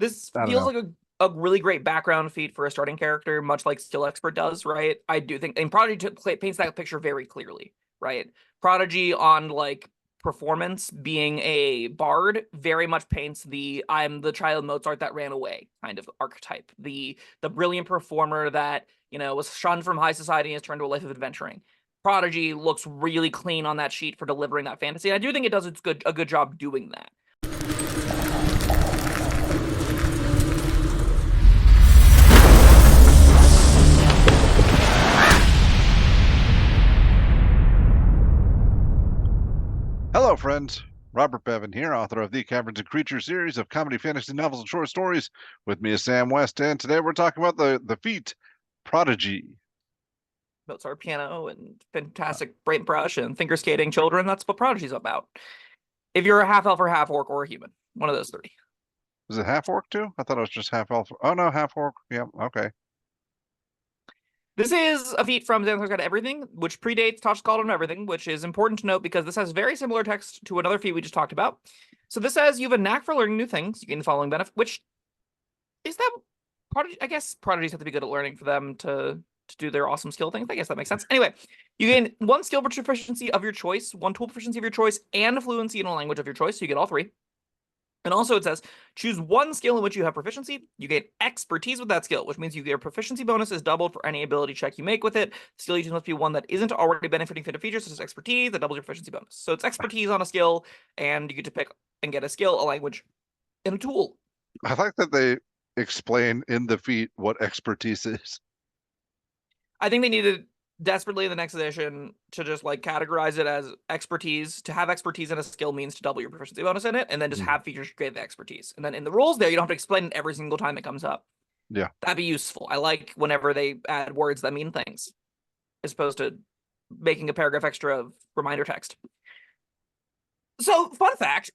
This I don't feels know. like a really great background feat for a starting character, much like Skill Expert does, right? I do think, and Prodigy paints that picture very clearly, right? Prodigy on like performance being a bard very much paints the I'm the child Mozart that ran away kind of archetype. The brilliant performer that, was shunned from high society and has turned to a life of adventuring. Prodigy looks really clean on that sheet for delivering that fantasy. And I do think it does a good job doing that. Hello, friends. Robert Bevan here, author of the Caverns and Creatures series of comedy, fantasy novels, and short stories. With me is Sam West, and today we're talking about the feat Prodigy. Mozart piano and Uh, fantastic paintbrush and finger skating children. That's what Prodigy's about. If you're a half elf or half orc or a human, one of those three. is it half orc too? I thought it was just half elf. Oh no, half orc. Yeah, okay. This is a feat from Xanathar's Guide to Everything, which predates Tasha's Cauldron of Everything, which is important to note because this has very similar text to another feat we just talked about. So this says you have a knack for learning new things. You gain the following benefit, which is that Prodigy. I guess Prodigies have to be good at learning for them to do their awesome skill things. I guess that makes sense. Anyway, you gain one skill proficiency of your choice, one tool proficiency of your choice, and fluency in a language of your choice. So you get all three. And also it says, choose one skill in which you have proficiency. You gain expertise with that skill, which means your proficiency bonus is doubled for any ability check you make with it. Skill you choose must be one that isn't already benefiting from the features, such as expertise, that doubles your proficiency bonus. So it's expertise on a skill, and you get to pick and get a skill, a language, and a tool. I like that they explain in the feat what expertise is. I think they needed desperately in the next edition to just like categorize it as expertise. To have expertise in a skill means to double your proficiency bonus in it, and then just have features create the expertise. And then in the rules there, you don't have to explain it every single time it comes up. Yeah. That'd be useful. I like whenever they add words that mean things, as opposed to making a paragraph extra of reminder text. So, fun fact: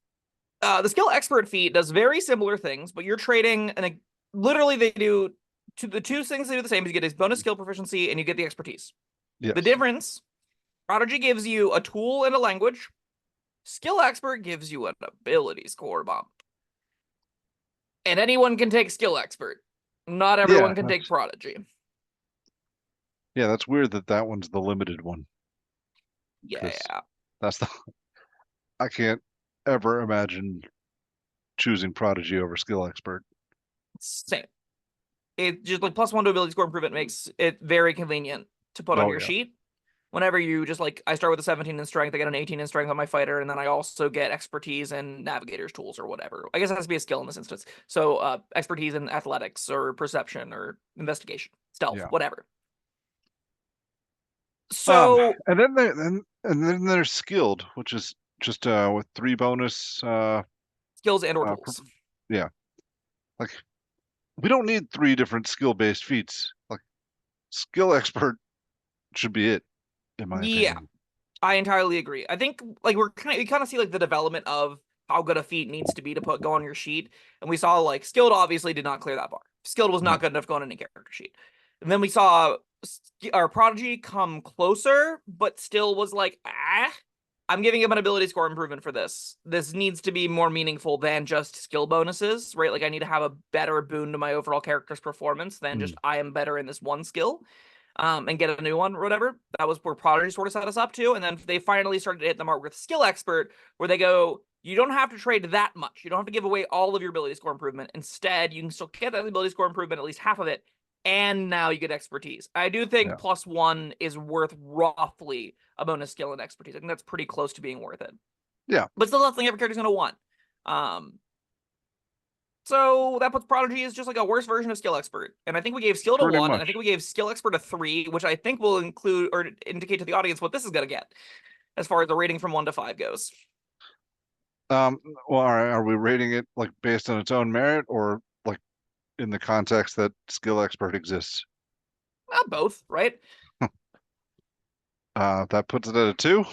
the skill expert feat does very similar things, but you're trading, and literally they do the two things they do the same. Is you get a bonus skill proficiency and you get the expertise. The Yes. difference: Prodigy gives you a tool and a language. Skill expert gives you an ability score bump, and anyone can take skill expert. Not Yeah. everyone can take Prodigy. That's weird that that one's the limited one because Yeah, that's the I can't ever imagine choosing Prodigy over skill expert. same. It just like +1 to ability score improvement makes it very convenient to put on Oh your yeah. sheet. Whenever you just like, I start with a 17 in strength, I get an 18 in strength on my fighter, and then I also get expertise and navigator's tools or whatever. I guess it has to be a skill in this instance. So expertise in athletics or perception or investigation, stealth, Yeah. whatever. Um, So and then there's skilled, which is just with 3 bonus skills and or uh tools. yeah. Like we don't need 3 different skill-based feats. Like skill expert should be it, in my Yeah, opinion. I entirely agree. I think like we kind of see like the development of how good a feat needs to be to go on your sheet, and we saw like skilled obviously did not clear that bar. Skilled was No. not good enough going on any character sheet. And then we saw our Prodigy come closer, but still was like, I'm giving him an ability score improvement for this. This needs to be more meaningful than just skill bonuses, right? Like I need to have a better boon to my overall character's performance than just I am better in this one skill. And get a new one or whatever. That was where Prodigy sort of set us up to. And then they finally started to hit the mark with Skill Expert, where they go, you don't have to trade that much. You don't have to give away all of your ability score improvement. Instead, you can still get that ability score improvement, at least half of it, and now you get expertise. I do think Yeah. +1 is worth roughly a bonus skill in expertise. I think that's pretty close to being worth it. Yeah. But still, that's something every character's going to want. So that puts Prodigy as just like a worse version of Skill Expert. And I think we gave Skill to Pretty 1, and I think much. we gave Skill Expert a 3, which I think will include or indicate to the audience what this is going to get as far as the rating from 1 to 5 goes. Um, well, are we rating it like based on its own merit or like in the context that skill expert exists? Both, right? That puts it at a 2.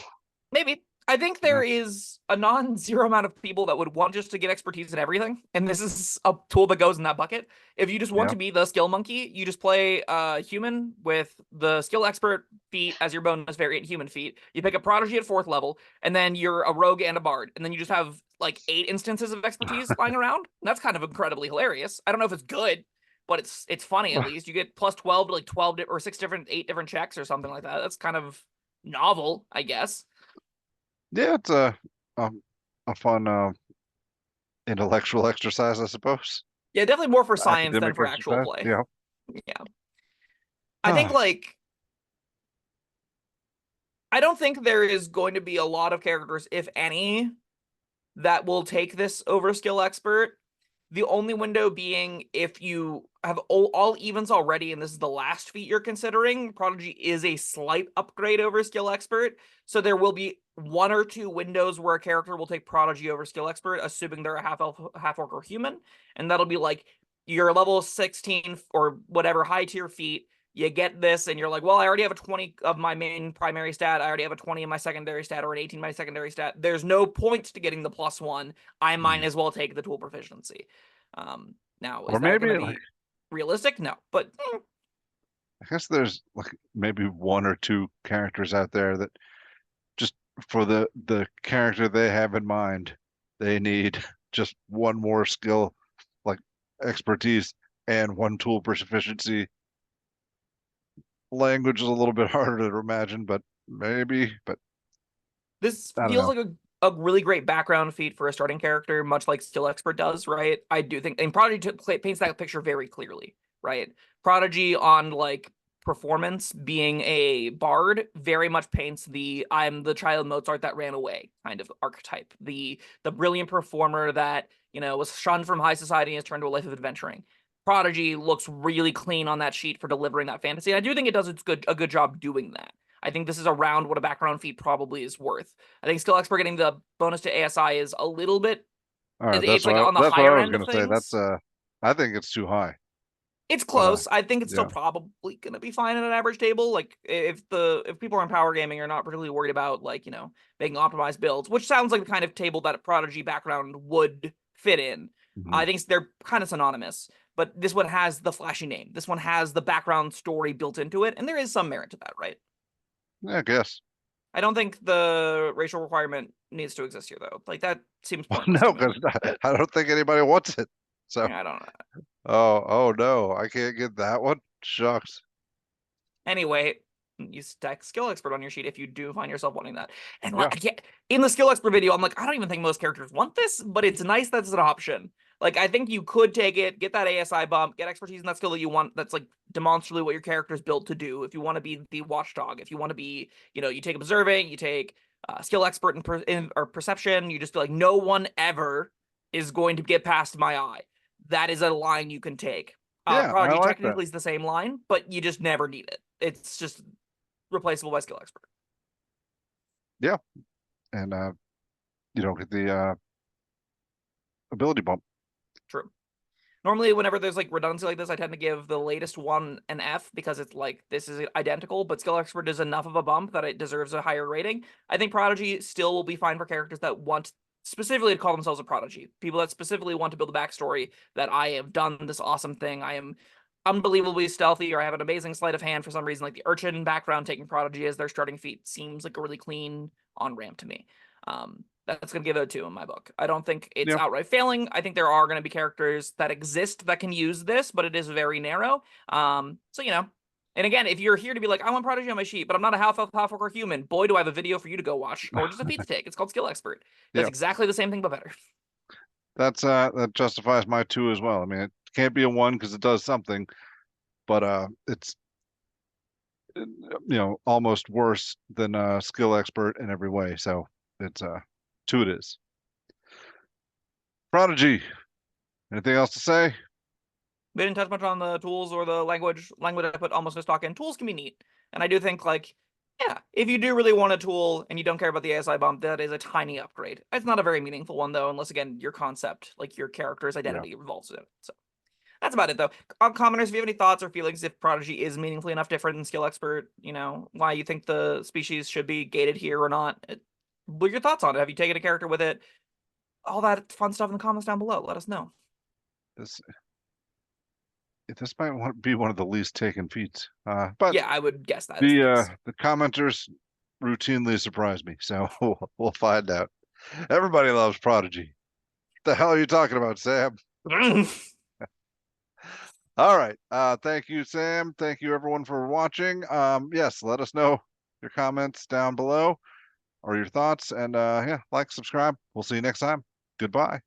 Maybe. I think there is a non-zero amount of people that would want just to get expertise in everything, and this is a tool that goes in that bucket. If you just want Yeah. to be the skill monkey, you just play human with the skill expert feat as your bonus variant human feat. You pick a prodigy at 4th level, and then you're a rogue and a bard, and then you just have like 8 instances of expertise lying around. And that's kind of incredibly hilarious. I don't know if it's good, but it's funny at least. You get plus 12 to like 12 or 8 different checks or something like that. That's kind of novel, I guess. Yeah, it's a fun intellectual exercise, I suppose. Yeah, definitely more for science than Academic for actual exercise. play. Yeah. Yeah. I think like I don't think there is going to be a lot of characters, if any, that will take this over skill expert. The only window being if you have all evens already, and this is the last feat you're considering. Prodigy is a slight upgrade over skill expert, so there will be 1 or 2 windows where a character will take Prodigy over skill expert, assuming they're a half elf, half orc, or human, and that'll be like your level 16 or whatever high tier feat. You get this, and you're like, well, I already have a 20 of my main primary stat. I already have a 20 in my secondary stat, or an 18 in my secondary stat. There's no point to getting the +1. I might as well take the tool proficiency. Now, Or is that going maybe to like be realistic? No, but I guess there's like maybe 1 or 2 characters out there that just for the character they have in mind, they need just 1 more skill, like expertise, and 1 tool proficiency. Language is a little bit harder to imagine, but maybe. But this I don't feels know. like a really great background feat for a starting character, much like Skill Expert does, right? I do think, and Prodigy paints that picture very clearly, right? Prodigy on like performance being a bard very much paints the I'm the child Mozart that ran away kind of archetype. The brilliant performer that, was shunned from high society and has turned to a life of adventuring. Prodigy looks really clean on that sheet for delivering that fantasy. And I do think it does a good job doing that. I think this is around what a background feat probably is worth. I think Skill Expert getting the bonus to ASI is a little bit. All right, It's like on the that's what higher I was end of gonna say. That's things. I think it's too high. It's But close. I think it's still yeah. probably gonna be fine at an average table. Like if people are in power gaming are not particularly worried about like making optimized builds, which sounds like the kind of table that a Prodigy background would fit in. Mhm. I think they're kind of synonymous, but this one has the flashy name. This one has the background story built into it, and there is some merit to that, right? Yeah, I guess. I don't think the racial requirement needs to exist here, though. Like that seems pointless to No, me. because I don't think anybody wants it. So, I don't know. oh no, I can't get that one. Shucks. Anyway, you stack skill expert on your sheet if you do find yourself wanting that. And Yeah. like, in the skill expert video, I'm like, I don't even think most characters want this, but it's nice that's an option. Like, I think you could take it, get that ASI bump, get expertise in that skill that you want. That's like demonstrably what your character is built to do. If you want to be the watchdog, if you want to be, you take observing, you take skill expert or perception. You just be like, no one ever is going to get past my eye. That is a line you can take. Yeah, I Prodigy like that. technically is the same line, but you just never need it. It's just replaceable by skill expert. Yeah. And you don't get the ability bump. True. Normally, whenever there's like redundancy like this, I tend to give the latest one an F because it's like this is identical, but skill expert is enough of a bump that it deserves a higher rating. I think Prodigy still will be fine for characters that want specifically to call themselves a Prodigy. People that specifically want to build a backstory that I have done this awesome thing. I am unbelievably stealthy, or I have an amazing sleight of hand for some reason. Like the Urchin background taking Prodigy as their starting feat seems like a really clean on ramp to me. That's going to give it a 2 in my book. I don't think it's Yeah. outright failing. I think there are going to be characters that exist that can use this, but it is very narrow. So, and again, if you're here to be like, I want Prodigy on my sheet, but I'm not a half elf, half orc, or human, boy, do I have a video for you to go watch, or just a feat to take. It's called Skill Expert. That's Yeah. exactly the same thing, but better. That justifies my 2 as well. I mean, it can't be a 1 because it does something, but it's almost worse than skill expert in every way. So it's 2 it is. Prodigy. Anything else to say? We didn't touch much on the tools or the language. Language I put almost no stock in. Tools can be neat. And I do think, like, yeah, if you do really want a tool and you don't care about the ASI bump, that is a tiny upgrade. It's not a very meaningful one, though, unless, again, your concept, like your character's Yeah. identity revolves in it. So that's about it, though. Commoners, if you have any thoughts or feelings if Prodigy is meaningfully enough different than Skill Expert, why you think the species should be gated here or not, what are your thoughts on it? Have you taken a character with it? All that fun stuff in the comments down below. Let us know. This might be one of the least taken feats. But Yeah, I would guess that is the case. the commenters routinely surprise me, so we'll find out. Everybody loves Prodigy. What the hell are you talking about, Sam? All right. Thank you, Sam. Thank you, everyone, for watching. Yes, let us know your comments down below or your thoughts. And yeah, like, subscribe. We'll see you next time. Goodbye.